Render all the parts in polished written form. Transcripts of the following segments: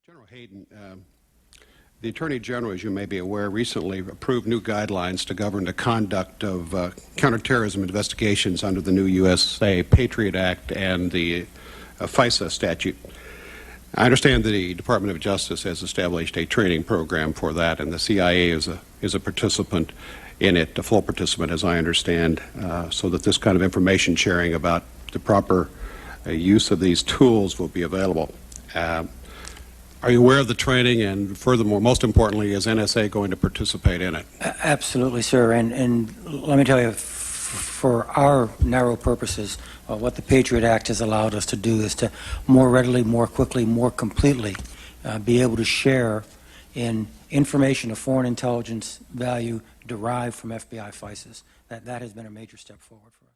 General Hayden, the Attorney General, as you may be aware, recently approved new guidelines to govern the conduct of counterterrorism investigations under the new USA Patriot Act and the FISA statute. I understand that the Department of Justice has established a training program for that, and the CIA is a participant in it, a full participant, as I understand, so that this kind of information sharing about the proper use of these tools will be available. Are you aware of the training, and furthermore, most importantly, is NSA going to participate in it? Absolutely, sir. And let me tell you, for our narrow purposes, what the Patriot Act has allowed us to do is to more readily, more quickly, more completely be able to share in information of foreign intelligence value derived from FBI FISAs. That has been a major step forward for us.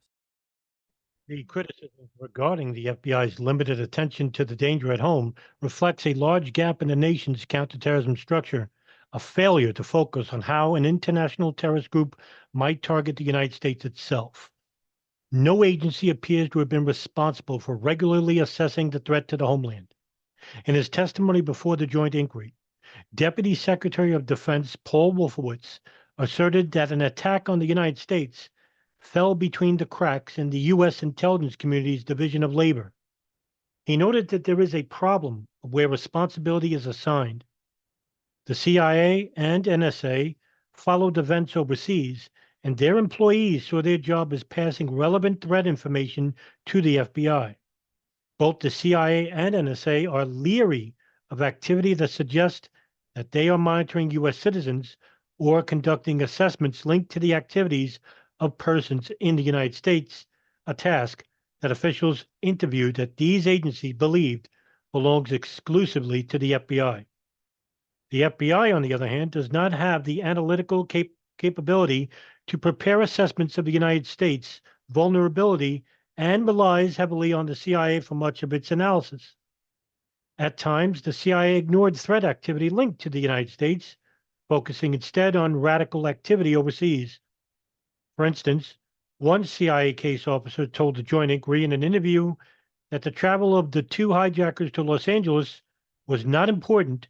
The criticism regarding the FBI's limited attention to the danger at home reflects a large gap in the nation's counterterrorism structure, a failure to focus on how an international terrorist group might target the United States itself. No agency appears to have been responsible for regularly assessing the threat to the homeland. In his testimony before the joint inquiry, Deputy Secretary of Defense Paul Wolfowitz asserted that an attack on the United States fell between the cracks in the U.S. intelligence community's division of labor. He noted that there is a problem where responsibility is assigned. The CIA and NSA followed events overseas, and their employees saw their job as passing relevant threat information to the FBI. Both the CIA and NSA are leery of activity that suggests that they are monitoring U.S. citizens or conducting assessments linked to the activities of persons in the United States, a task that officials interviewed at these agencies believed belongs exclusively to the FBI. The FBI, on the other hand, does not have the analytical capability to prepare assessments of the United States' vulnerability and relies heavily on the CIA for much of its analysis. At times, the CIA ignored threat activity linked to the United States, focusing instead on radical activity overseas. For instance, one CIA case officer told the joint inquiry in an interview that the travel of the two hijackers to Los Angeles was not important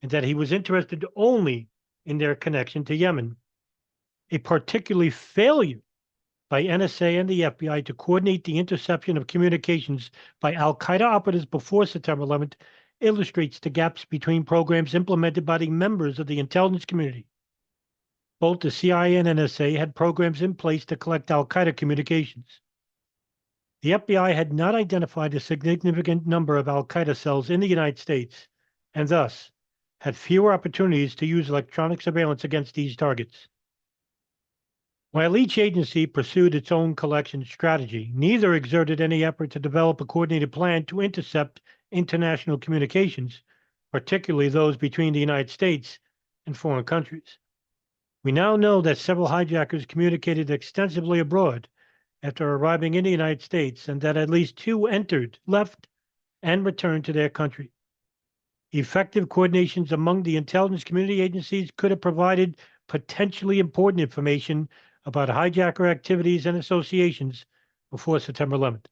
and that he was interested only in their connection to Yemen. A particularly failure by NSA and the FBI to coordinate the interception of communications by al-Qaeda operatives before September 11th illustrates the gaps between programs implemented by the members of the intelligence community. Both the CIA and NSA had programs in place to collect al-Qaeda communications. The FBI had not identified a significant number of al-Qaeda cells in the United States, and thus had fewer opportunities to use electronic surveillance against these targets. While each agency pursued its own collection strategy, neither exerted any effort to develop a coordinated plan to intercept international communications, particularly those between the United States and foreign countries. We now know that several hijackers communicated extensively abroad after arriving in the United States, and that at least two entered, left, and returned to their country. Effective coordinations among the intelligence community agencies could have provided potentially important information about hijacker activities and associations before September 11th.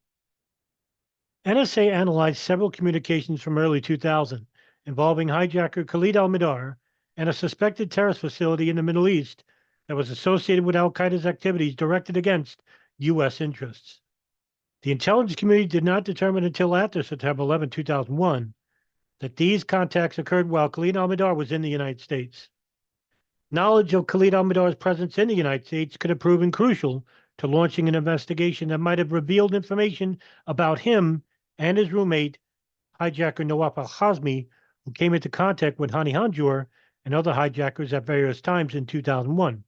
NSA analyzed several communications from early 2000 involving hijacker Khalid al-Mihdhar and a suspected terrorist facility in the Middle East that was associated with al-Qaeda's activities directed against U.S. interests. The intelligence community did not determine until after September 11, 2001, that these contacts occurred while Khalid al-Mihdhar was in the United States. Knowledge of Khalid al-Mihdhar's presence in the United States could have proven crucial to launching an investigation that might have revealed information about him and his roommate, hijacker Nawaf al-Hazmi, who came into contact with Hani Hanjour and other hijackers at various times in 2001.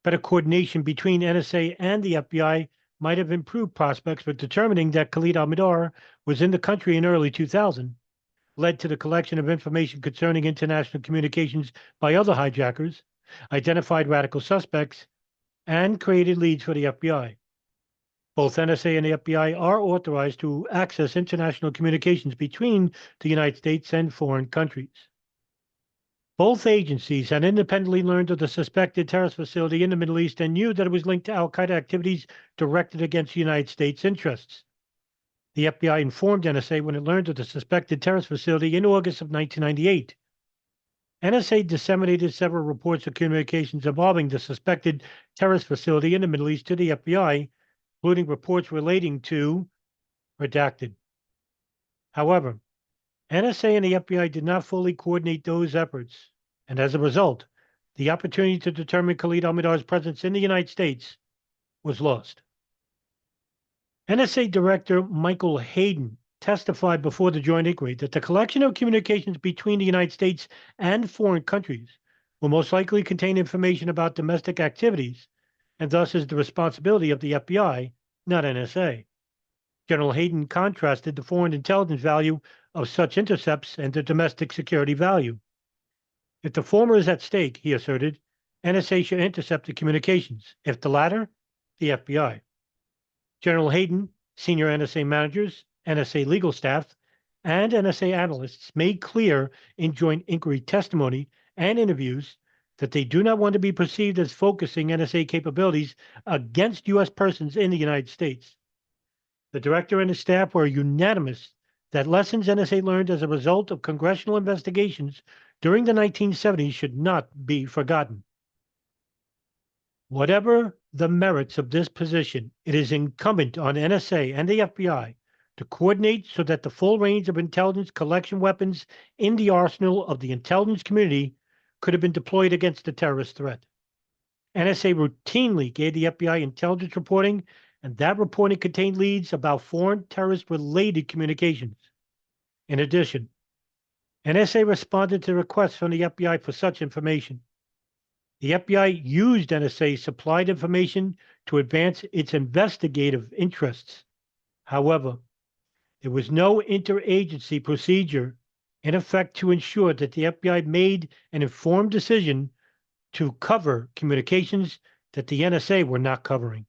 Better coordination between NSA and the FBI might have improved prospects for determining that Khalid al-Mihdhar was in the country in early 2000, led to the collection of information concerning international communications by other hijackers, identified radical suspects, and created leads for the FBI. Both NSA and the FBI are authorized to access international communications between the United States and foreign countries. Both agencies had independently learned of the suspected terrorist facility in the Middle East and knew that it was linked to al-Qaeda activities directed against United States interests. The FBI informed NSA when it learned of the suspected terrorist facility in August of 1998. NSA disseminated several reports of communications involving the suspected terrorist facility in the Middle East to the FBI, including reports relating to redacted. However, NSA and the FBI did not fully coordinate those efforts, and as a result, the opportunity to determine Khalid al-Mihdhar's presence in the United States was lost. NSA Director Michael Hayden testified before the joint inquiry that the collection of communications between the United States and foreign countries will most likely contain information about domestic activities, and thus is the responsibility of the FBI, not NSA. General Hayden contrasted the foreign intelligence value of such intercepts and the domestic security value. If the former is at stake, he asserted, NSA should intercept the communications. If the latter, the FBI. General Hayden, senior NSA managers, NSA legal staff, and NSA analysts made clear in joint inquiry testimony and interviews that they do not want to be perceived as focusing NSA capabilities against U.S. persons in the United States. The director and his staff were unanimous that lessons NSA learned as a result of congressional investigations during the 1970s should not be forgotten. Whatever the merits of this position, it is incumbent on NSA and the FBI to coordinate so that the full range of intelligence collection weapons in the arsenal of the intelligence community could have been deployed against the terrorist threat. NSA routinely gave the FBI intelligence reporting, and that reporting contained leads about foreign terrorist-related communications. In addition, NSA responded to requests from the FBI for such information. The FBI used NSA supplied information to advance its investigative interests. However, there was no interagency procedure in effect to ensure that the FBI made an informed decision to cover communications that the NSA were not covering.